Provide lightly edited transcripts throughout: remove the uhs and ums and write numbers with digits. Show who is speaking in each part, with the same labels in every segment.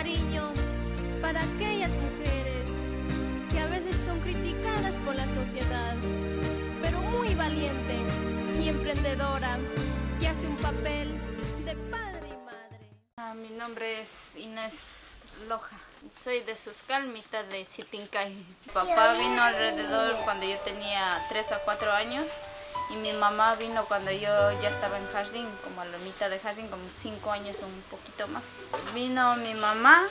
Speaker 1: cariño para aquellas mujeres que a veces son criticadas por la sociedad, pero muy valiente y emprendedora, que hace un papel de padre y madre.
Speaker 2: Mi nombre es Inés Loja, soy de Suscal, mitad de Sitincay. Papá vino alrededor cuando yo tenía 3 a 4 años y mi mamá vino cuando yo ya estaba en jardín, como a la mitad de jardín, como 5 años o un poquito más. Vino mi mamá,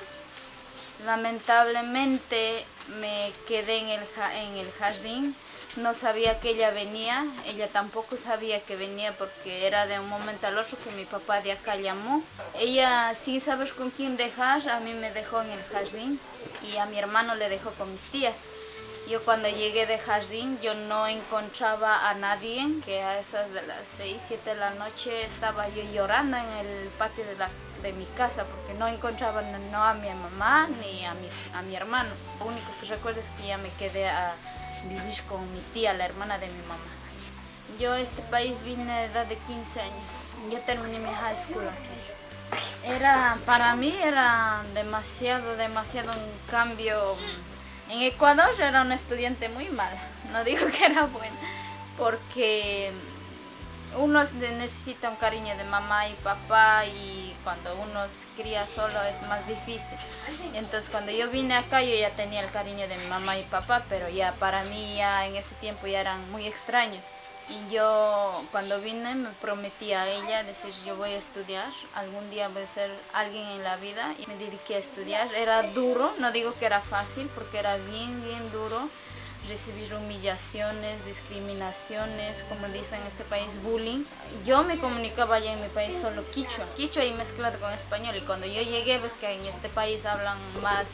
Speaker 2: lamentablemente me quedé en el jardín. No sabía que ella venía, ella tampoco sabía que venía porque era de un momento al otro que mi papá de acá llamó. Ella, sin saber con quién dejar, a mí me dejó en el jardín y a mi hermano le dejó con mis tías. Yo cuando llegué de jardín yo no encontraba a nadie, que a esas de las 6, 7 de la noche estaba yo llorando en el patio de mi casa porque no encontraba no a mi mamá ni a mi hermano. Lo único que recuerdo es que ya me quedé a vivir con mi tía, la hermana de mi mamá. Yo a este país vine a la edad de 15 años. Yo terminé mi high school aquí. Para mí era demasiado un cambio. En Ecuador era una estudiante muy mala, no digo que era buena, porque uno necesita un cariño de mamá y papá y cuando uno se cría solo es más difícil. Entonces cuando yo vine acá yo ya tenía el cariño de mi mamá y papá, pero ya para mí ya en ese tiempo ya eran muy extraños. Y yo cuando vine me prometí a ella, decir yo voy a estudiar, algún día voy a ser alguien en la vida y me dediqué a estudiar. Era duro, no digo que era fácil porque era bien duro. Recibir humillaciones, discriminaciones, como dicen en este país, bullying. Yo me comunicaba allá en mi país solo quichua y mezclado con español. Y cuando yo llegué, ves que en este país hablan más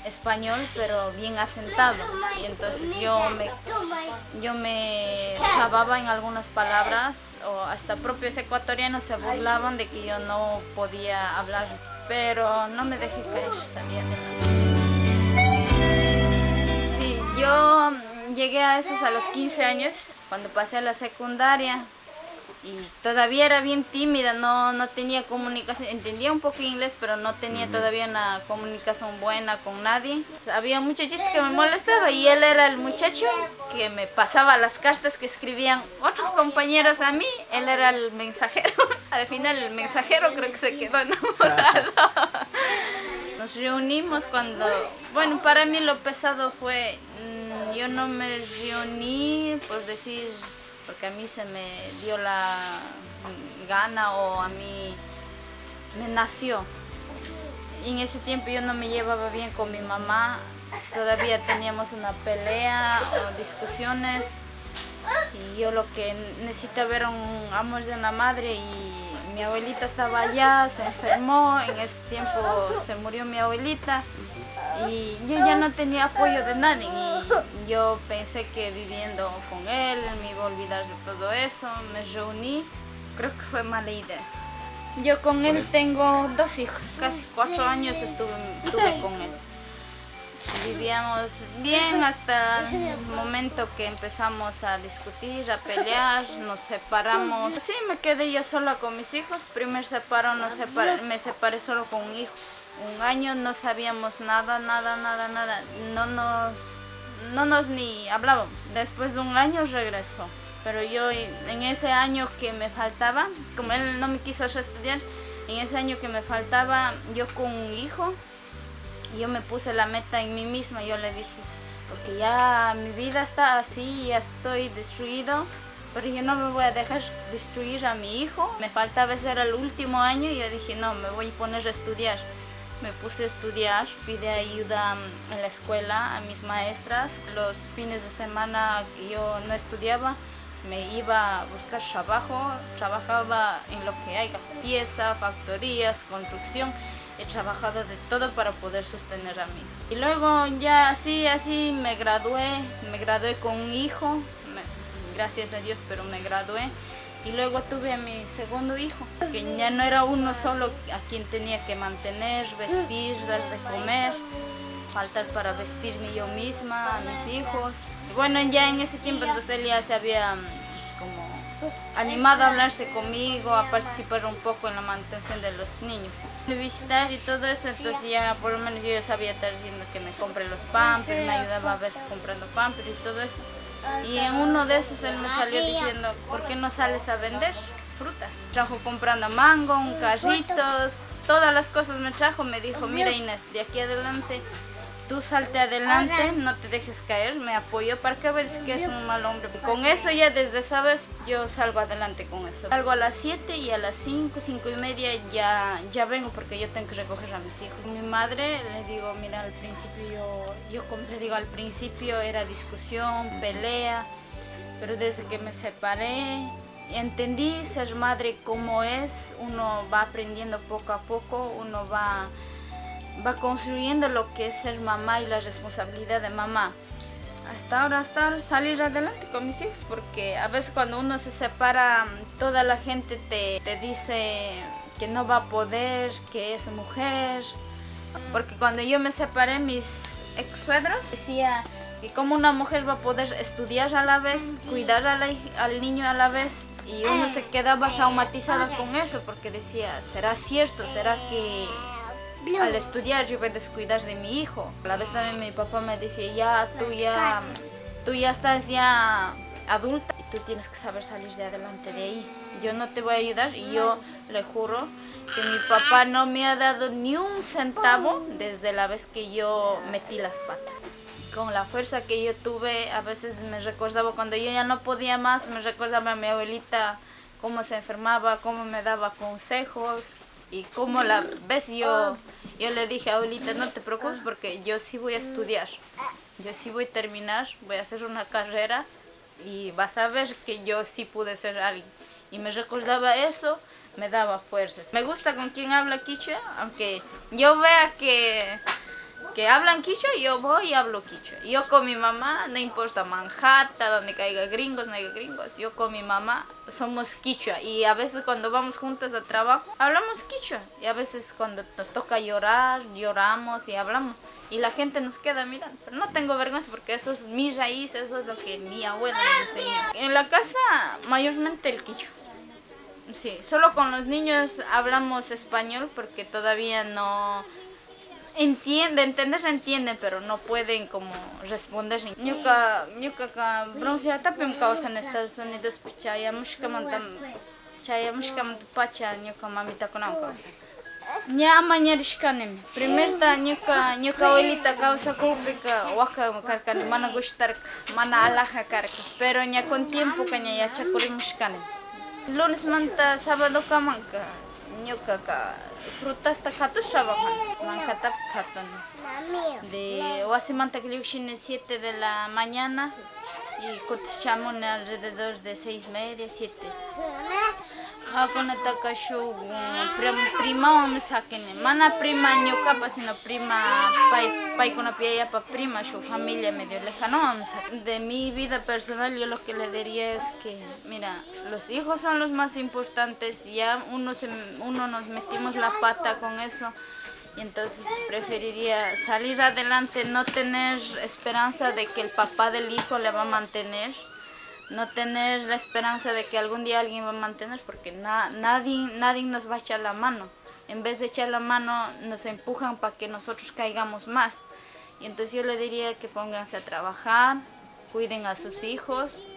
Speaker 2: español, pero bien asentado. Y entonces yo me chavaba en algunas palabras, o hasta propios ecuatorianos se burlaban de que yo no podía hablar, pero no me dejé caer, salía adelante. Yo llegué a los 15 años, cuando pasé a la secundaria y todavía era bien tímida, no tenía comunicación, entendía un poco inglés, pero no tenía todavía una comunicación buena con nadie. Había muchachitos que me molestaban y él era el muchacho que me pasaba las cartas que escribían otros compañeros a mí, él era el mensajero. Al final el mensajero creo que se quedó enamorado. Nos reunimos cuando, bueno, para mí lo pesado fue, yo no me reuní por decir, porque a mí se me dio la gana o a mí me nació. Y en ese tiempo yo no me llevaba bien con mi mamá, todavía teníamos una pelea o discusiones y yo lo que necesitaba era un amor de una madre y mi abuelita estaba allá, se enfermó, en ese tiempo se murió mi abuelita y yo ya no tenía apoyo de nadie y yo pensé que viviendo con él me iba a olvidar de todo eso, me reuní, creo que fue mala idea. Yo con él tengo 2 hijos, casi 4 años estuve con él. Vivíamos bien hasta el momento que empezamos a discutir, a pelear, nos separamos. Sí, me quedé yo sola con mis hijos. Primer separo, me separé solo con un hijo. 1 año no sabíamos nada. No nos ni hablábamos. Después de 1 año regresó. Pero yo en ese año que me faltaba, como él no me quiso estudiar, en ese año que me faltaba, yo con un hijo, yo me puse la meta en mí misma, yo le dije, porque ya mi vida está así, ya estoy destruido, pero yo no me voy a dejar destruir a mi hijo. Me faltaba, ese era el último año y yo dije, no, me voy a poner a estudiar. Me puse a estudiar, pide ayuda en la escuela a mis maestras. Los fines de semana que yo no estudiaba, me iba a buscar trabajo, trabajaba en lo que hay, pieza, factorías, construcción. He trabajado de todo para poder sostener a mí. Y luego ya así me gradué con un hijo, gracias a Dios, pero me gradué. Y luego tuve a mi segundo hijo, que ya no era uno solo a quien tenía que mantener, vestir, dar de comer, faltar para vestirme yo misma, a mis hijos. Y bueno, ya en ese tiempo entonces él ya se había como animado a hablarse conmigo, a participar un poco en la manutención de los niños. De visitar y todo eso, entonces ya por lo menos yo ya sabía estar diciendo que me compre los pampers, me ayudaba a veces comprando pampers y todo eso. Y en uno de esos él me salió diciendo, ¿por qué no sales a vender frutas? Trajo comprando mango, carritos, todas las cosas me trajo, me dijo, mira Inés, de aquí adelante tú salte adelante, no te dejes caer, me apoyó para que veas que es un mal hombre. Con eso ya desde esa vez yo salgo adelante con eso. Salgo a las 7 y a las 5, 5 y media ya vengo porque yo tengo que recoger a mis hijos. Mi madre le digo, mira, al principio le digo, al principio era discusión, pelea, pero desde que me separé entendí ser madre como es, uno va aprendiendo poco a poco, uno va construyendo lo que es ser mamá y la responsabilidad de mamá. Hasta ahora salir adelante con mis hijos, porque a veces cuando uno se separa, toda la gente te dice que no va a poder, que es mujer. Porque cuando yo me separé, mis ex suegros decían que como una mujer va a poder estudiar a la vez, cuidar al niño a la vez, y uno se quedaba traumatizada con eso, porque decía, ¿será cierto? ¿Será que al estudiar yo voy a descuidar de mi hijo? A la vez también mi papá me decía, tú ya estás ya adulta y tú tienes que saber salir de adelante de ahí. Yo no te voy a ayudar, y yo le juro que mi papá no me ha dado ni un centavo desde la vez que yo metí las patas. Con la fuerza que yo tuve, a veces me recordaba cuando yo ya no podía más, me recordaba a mi abuelita cómo se enfermaba, cómo me daba consejos. Y como la vez yo le dije, abuelita, no te preocupes porque yo sí voy a estudiar, yo sí voy a terminar, voy a hacer una carrera y vas a ver que yo sí pude ser alguien. Y me recordaba eso, me daba fuerzas. Me gusta con quien habla quichua, aunque yo vea que hablan quichua, yo voy y hablo quichua. Yo con mi mamá, no importa Manhattan, donde caiga gringos, no haya gringos, yo con mi mamá somos quichua. Y a veces cuando vamos juntas al trabajo, hablamos quichua. Y a veces cuando nos toca llorar, lloramos y hablamos. Y la gente nos queda mirando. Pero no tengo vergüenza porque eso es mi raíz, eso es lo que mi abuela me enseñó. En la casa, mayormente el quichua. Sí, solo con los niños hablamos español porque todavía no entienden, pero no pueden como responder. Ñuka bronce tapim causa en Estados Unidos, chaya mushkamanta pacha ñuka mamita kunan causa. Ña mañarishkanim. Primerta ñuka abuelita causa kupika waka karkani mana gustarka, mana alaja karka, pero ña con tiempo kaña ya chakurimushkanim. Lunes manta sábado kamanka ñuka frutas ta katush trabajan, manjatap katan. De wasimanta que 7 de la mañana y cotizamos alrededor de 6:30, 7. Hakuna takashu prima me saquen, mana prima ñuka sino prima pai con pia pa prima su familia medio lejano. De mi vida personal yo lo que le diría es que mira, los hijos son los más importantes, ya uno nos metimos la pata con eso. Y entonces preferiría salir adelante, no tener esperanza de que el papá del hijo le va a mantener, no tener la esperanza de que algún día alguien va a mantener, porque nadie nos va a echar la mano. En vez de echar la mano, nos empujan para que nosotros caigamos más. Y entonces yo le diría que pónganse a trabajar, cuiden a sus hijos,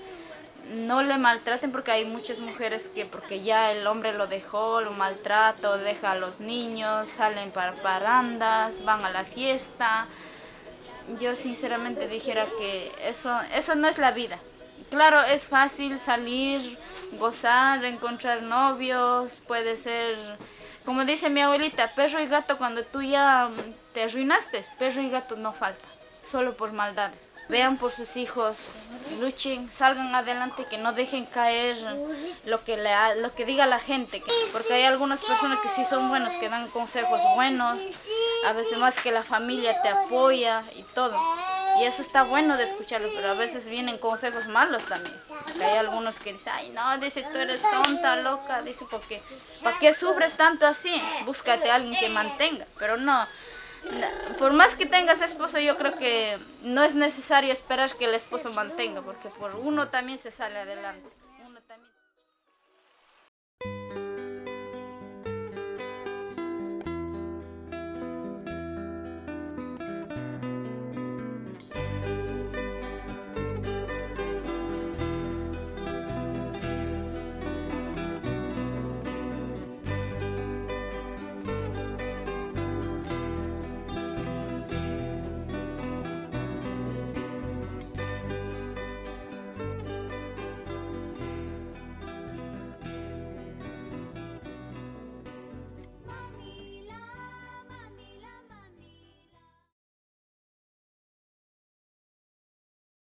Speaker 2: no le maltraten, porque hay muchas mujeres que porque ya el hombre lo dejó, lo maltrata, deja a los niños, salen para parandas, van a la fiesta. Yo sinceramente dijera que eso no es la vida. Claro, es fácil salir, gozar, encontrar novios, puede ser, como dice mi abuelita, perro y gato cuando tú ya te arruinaste, perro y gato no falta, solo por maldades. Vean por sus hijos, luchen, salgan adelante, que no dejen caer lo que diga la gente. Porque hay algunas personas que sí son buenos, que dan consejos buenos, a veces más que la familia te apoya y todo. Y eso está bueno de escucharlo, pero a veces vienen consejos malos también. Porque hay algunos que dicen, ay no, dice tú eres tonta, loca, dice, porque ¿para qué sufres tanto así? Búscate a alguien que mantenga, pero no. Por más que tengas esposo, yo creo que no es necesario esperar que el esposo mantenga, porque por uno también se sale adelante.